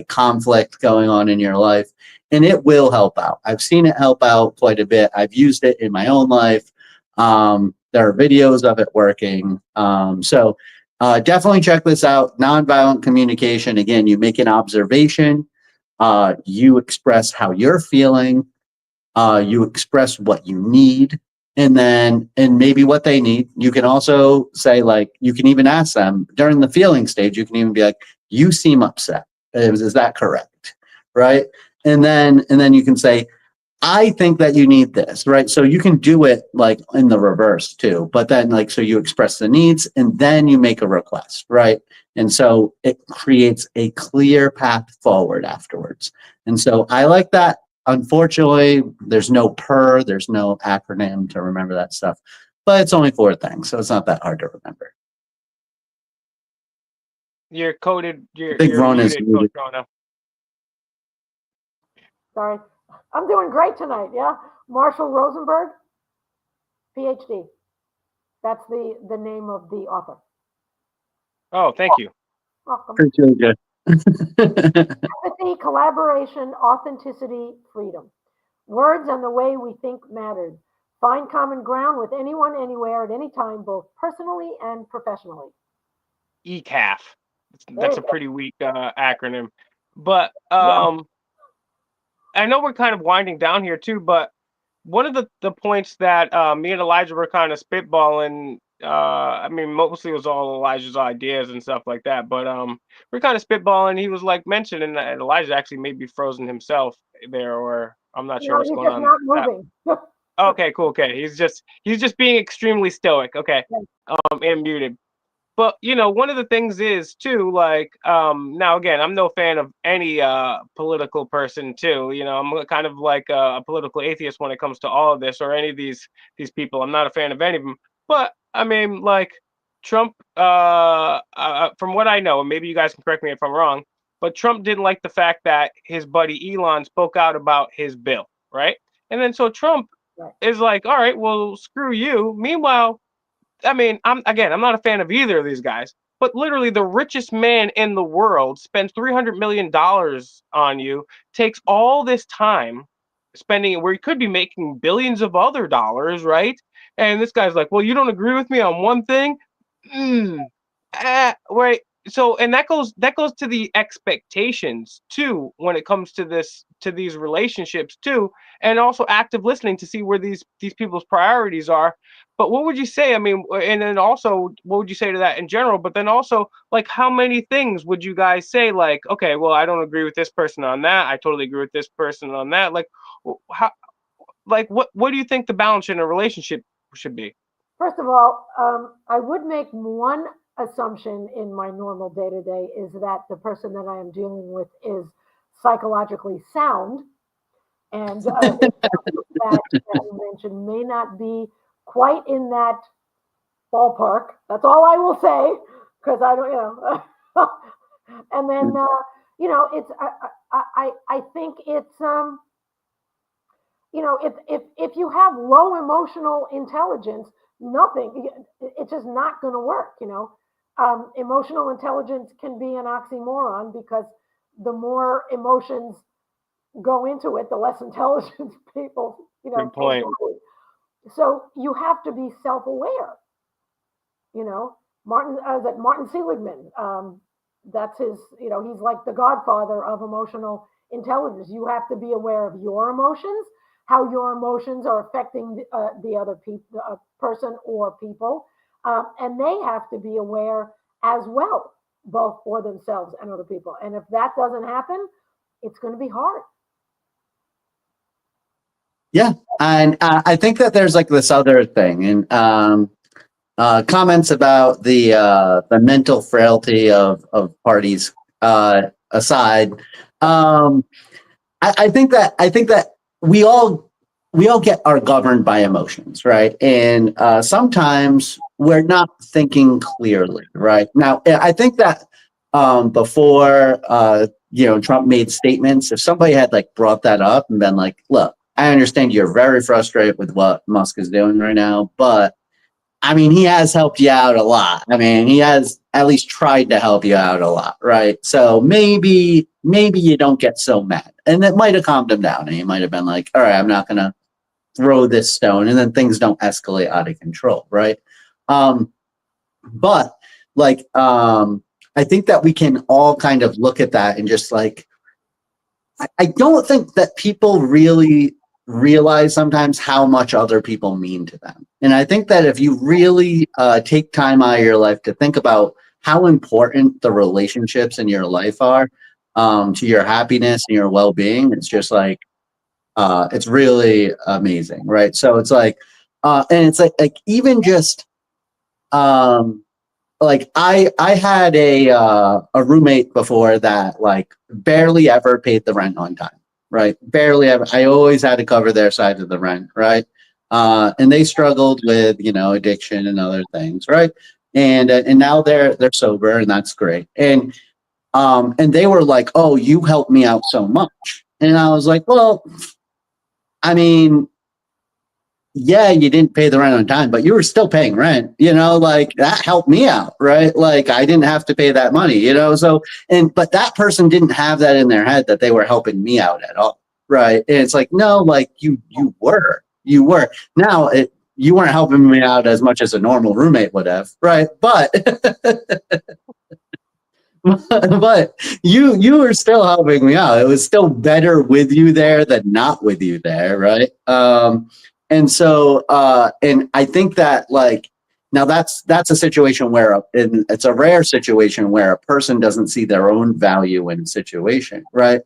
conflict going on in your life, and it will help out. I've seen it help out quite a bit. I've used it in my own life. There are videos of it working. So definitely check this out. Nonviolent communication. Again, you make an observation. You express how you're feeling. You express what you need, and maybe what they need. You can also say you can even ask them during the feeling stage. You can even be you seem upset. Is that correct? Right? And then you can say, I think that you need this, right? So you can do it in the reverse too, but then so you express the needs and then you make a request, right? And so it creates a clear path forward afterwards. And so I like that. Unfortunately, there's no PER, there's no acronym to remember that stuff, but it's only 4 things, so it's not that hard to remember. You're coded. You're Rona's muted, Coach Rona. Sorry. I'm doing great tonight, yeah? Marshall Rosenberg, PhD. That's the name of the author. Oh, thank you. Welcome. Appreciate you. Empathy, collaboration, authenticity, freedom. Words and the way we think mattered. Find common ground with anyone, anywhere, at any time, both personally and professionally. ECAF. There That's you a go. pretty weak acronym. But Yeah. I know we're kind of winding down here too, but one of the points that me and Elijah were kind of spitballing, I mean, mostly it was all Elijah's ideas and stuff like that, but we're kind of spitballing. He was like mentioning that Elijah actually may be frozen himself there, or I'm not sure No, what's he's going just on. not moving. Okay, cool. Okay, he's just being extremely stoic. Okay, and muted. But one of the things is too, like, now again, I'm no fan of any political person too. I'm kind of like a political atheist when it comes to all of this or any of these people. I'm not a fan of any of them. But I mean, like Trump, from what I know, and maybe you guys can correct me if I'm wrong, but Trump didn't like the fact that his buddy Elon spoke out about his bill, right? And then so Trump Right. is like, all right, well, screw you. Meanwhile, I mean, I'm not a fan of either of these guys, but literally the richest man in the world spends $300 million on you, takes all this time spending it where he could be making billions of other dollars, right? And this guy's like, well, you don't agree with me on one thing? Right. So, and that goes to the expectations too when it comes to these relationships too, and also active listening to see where these people's priorities are. But what would you say? I mean, and then also, what would you say to that in general? But then also, like, how many things would you guys say? Like, okay, well, I don't agree with this person on that. I totally agree with this person on that. Like, how? Like, what do you think the balance in a relationship should be? First of all, I would make one assumption in my normal day to day is that the person that I am dealing with is psychologically sound, and that you mentioned may not be quite in that ballpark. That's all I will say because I don't. And then it's I think it's if you have low emotional intelligence, nothing, it's just not going to work. Emotional intelligence can be an oxymoron because the more emotions go into it, the less intelligence people, Good take point. away. So you have to be self-aware. Martin Seligman. That's his. He's like the godfather of emotional intelligence. You have to be aware of your emotions, how your emotions are affecting the other people, person or people, and they have to be aware as well, both for themselves and other people. And if that doesn't happen, it's going to be hard. Yeah, and I think that there's like this other thing, and comments about the mental frailty of parties aside. I think that we all are governed by emotions, right? And sometimes we're not thinking clearly, right? Now, I think that before Trump made statements, if somebody had like brought that up and been like, "Look, I understand you're very frustrated with what Musk is doing right now, but I mean, he has helped you out a lot. I mean, he has at least tried to help you out a lot, right? So maybe you don't get so mad." And that might have calmed him down. And he might have been like, all right, I'm not going to throw this stone. And then things don't escalate out of control, right? But like, I think that we can all kind of look at that and just like, I don't think that people really realize sometimes how much other people mean to them. And I think that if you really take time out of your life to think about how important the relationships in your life are to your happiness and your well-being, it's just like, it's really amazing, right? So it's like, and it's like even just, like I had a roommate before that like barely ever paid the rent on time, right? Barely ever. I always had to cover their side of the rent, right? And they struggled with addiction and other things, right? And now they're sober and that's great. And they were like, "Oh, you helped me out so much," and I was like, "Well, I mean, yeah, you didn't pay the rent on time, but you were still paying rent, like that helped me out, right? Like I didn't have to pay that money, so, but that person didn't have that in their head that they were helping me out at all. Right. And it's like, no, like you were now you weren't helping me out as much as a normal roommate would have. Right. But, but you were still helping me out. It was still better with you there than not with you there. Right. And so, and I think that like, now that's a situation where and it's a rare situation where a person doesn't see their own value in a situation, right?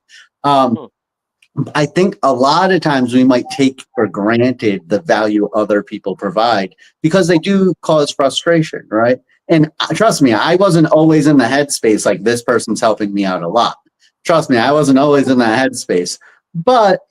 I think a lot of times we might take for granted the value other people provide because they do cause frustration, right? And trust me, I wasn't always in the headspace like this person's helping me out a lot. Trust me, I wasn't always in that headspace. But,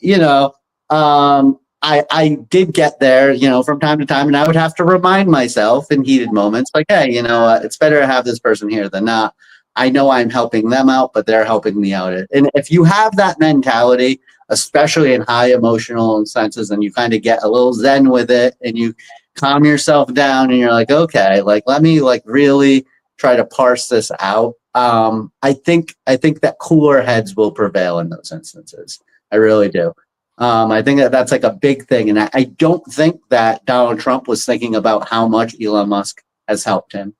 I did get there, from time to time, and I would have to remind myself in heated moments, like, hey, it's better to have this person here than not. I know I'm helping them out, but they're helping me out. And if you have that mentality, especially in high emotional senses, and you kind of get a little zen with it, and you calm yourself down, and you're like, okay, like let me like really try to parse this out. I think that cooler heads will prevail in those instances. I really do. I think that's like a big thing. And I don't think that Donald Trump was thinking about how much Elon Musk has helped him.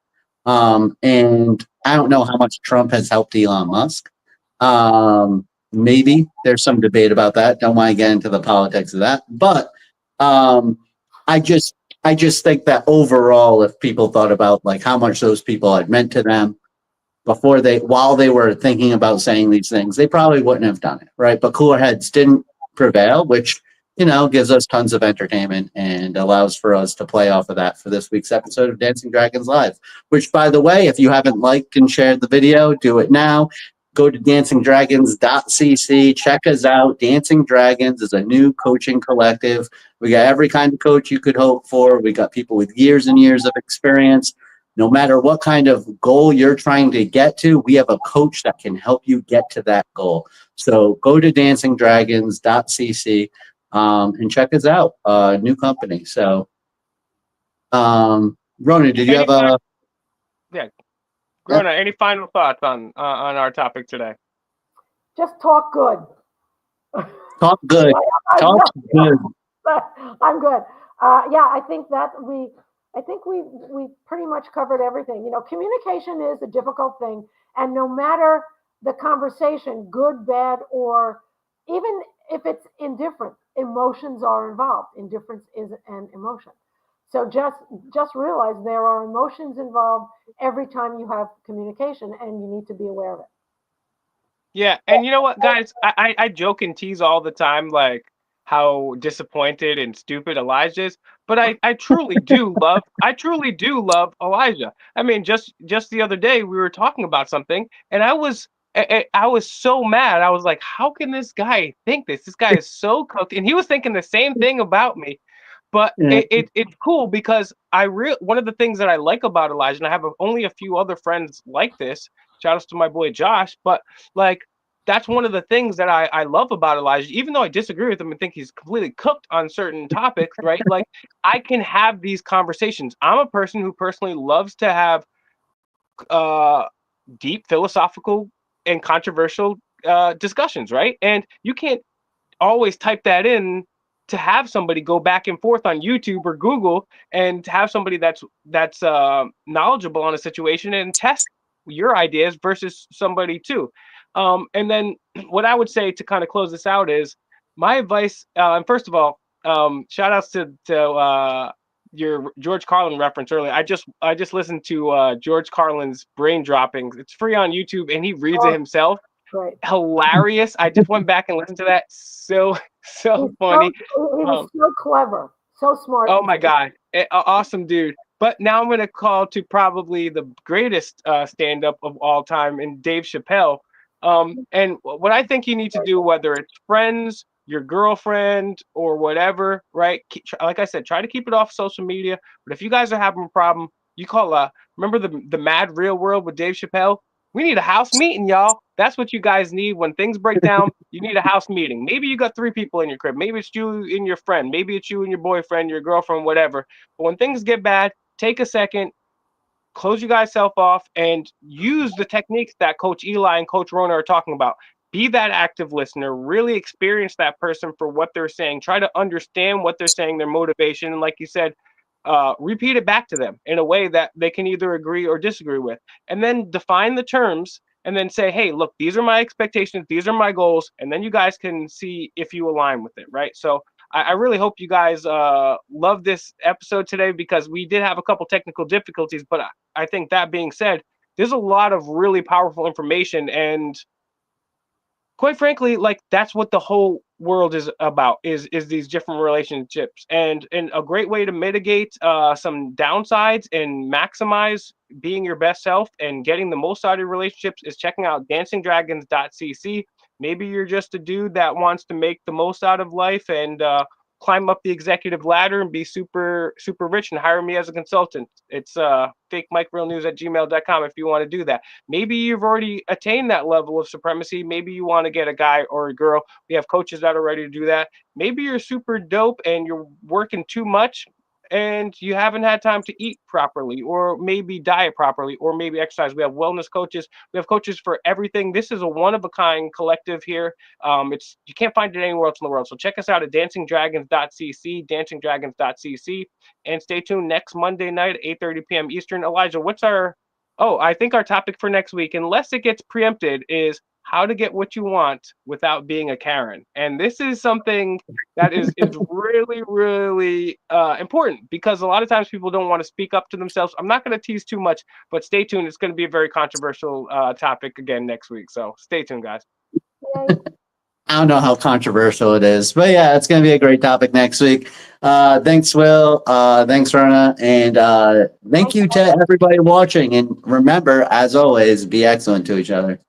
And I don't know how much Trump has helped Elon Musk. Maybe there's some debate about that. Don't want to get into the politics of that. But I just think that overall, if people thought about like how much those people had meant to them while they were thinking about saying these things, they probably wouldn't have done it, right? But cooler heads didn't prevail, which gives us tons of entertainment and allows for us to play off of that for this week's episode of Dancing Dragons Live. Which, by the way, if you haven't liked and shared the video, do it now. Go to DancingDragons.CC. Check us out. Dancing Dragons is a new coaching collective. We got every kind of coach you could hope for. We got people with years and years of experience. No matter what kind of goal you're trying to get to, we have a coach that can help you get to that goal. So go to DancingDragons.CC and check us out. New company. So, Rona, did you have a... Yeah. Rona, any final thoughts on our topic today? Just talk good. Talk good. Talk good. I'm good. Yeah, I think we pretty much covered everything. Communication is a difficult thing, and no matter the conversation, good, bad, or even if it's indifferent, emotions are involved. Indifference is an emotion. So just realize there are emotions involved every time you have communication, and you need to be aware of it. Yeah, and you know what, guys? I joke and tease all the time, like how disappointed and stupid Elijah is, but I truly do love Elijah. I mean, just the other day we were talking about something, and I was so mad. I was like, how can this guy think this? This guy is so cooked, and he was thinking the same thing about me. But it's cool because one of the things that I like about Elijah, and I have only a few other friends like this. Shout outs to my boy Josh, but like that's one of the things that I love about Elijah, even though I disagree with him and think he's completely cooked on certain topics, right? Like I can have these conversations. I'm a person who personally loves to have deep philosophical and controversial discussions, right? And you can't always type that in to have somebody go back and forth on YouTube or Google and to have somebody that's knowledgeable on a situation and test your ideas versus somebody too. And then what I would say to kind of close this out is my advice. And first of all, shout outs to your George Carlin reference earlier. I just listened to George Carlin's Brain Droppings. It's free on YouTube, and he reads it himself. Right. Hilarious. I just went back and listened to that. So funny. He was so clever, so smart. Oh my God. Awesome dude. But now I'm going to call to probably the greatest stand-up of all time in Dave Chappelle. And what I think you need to do, whether it's friends, your girlfriend, or whatever, right? Like I said, try to keep it off social media. But if you guys are having a problem, you call remember the Mad Real World with Dave Chappelle? We need a house meeting, y'all. That's what you guys need. When things break down, you need a house meeting. Maybe you got 3 people in your crib. Maybe it's you and your friend. Maybe it's you and your boyfriend, your girlfriend, whatever. But when things get bad, take a second, close you guys self off, and use the techniques that Coach Eli and Coach Rona are talking about. Be that active listener, really experience that person for what they're saying, try to understand what they're saying, their motivation, and like you said, repeat it back to them in a way that they can either agree or disagree with, and then define the terms, and then say, hey, look, these are my expectations, these are my goals, and then you guys can see if you align with it, right? So I really hope you guys love this episode today, because we did have a couple technical difficulties, but I think that being said, there's a lot of really powerful information, and quite frankly, like, that's what the whole world is about, is these different relationships, and a great way to mitigate some downsides and maximize being your best self and getting the most out of your relationships is checking out DancingDragons.CC. Maybe you're just a dude that wants to make the most out of life and climb up the executive ladder and be super rich and hire me as a consultant. It's fakemikerealnews@gmail.com if you want to do that. Maybe you've already attained that level of supremacy. Maybe you want to get a guy or a girl. We have coaches that are ready to do that. Maybe you're super dope and you're working too much and you haven't had time to eat properly, or maybe diet properly, or maybe exercise. We have wellness coaches. We have coaches for everything. This is a one-of-a-kind collective here. It's, you can't find it anywhere else in the world. So check us out at DancingDragons.CC, DancingDragons.CC, and stay tuned next Monday night at 8:30 p.m. Eastern. Elijah, what's our... Oh, I think our topic for next week, unless it gets preempted, is how to get what you want without being a Karen. And this is something that is really, really important, because a lot of times people don't want to speak up to themselves. I'm not going to tease too much, but stay tuned. It's going to be a very controversial topic again next week. So stay tuned, guys. I don't know how controversial it is, but yeah, it's going to be a great topic next week. Thanks, Will. Thanks, Rona. And thank you to everybody watching. And remember, as always, be excellent to each other.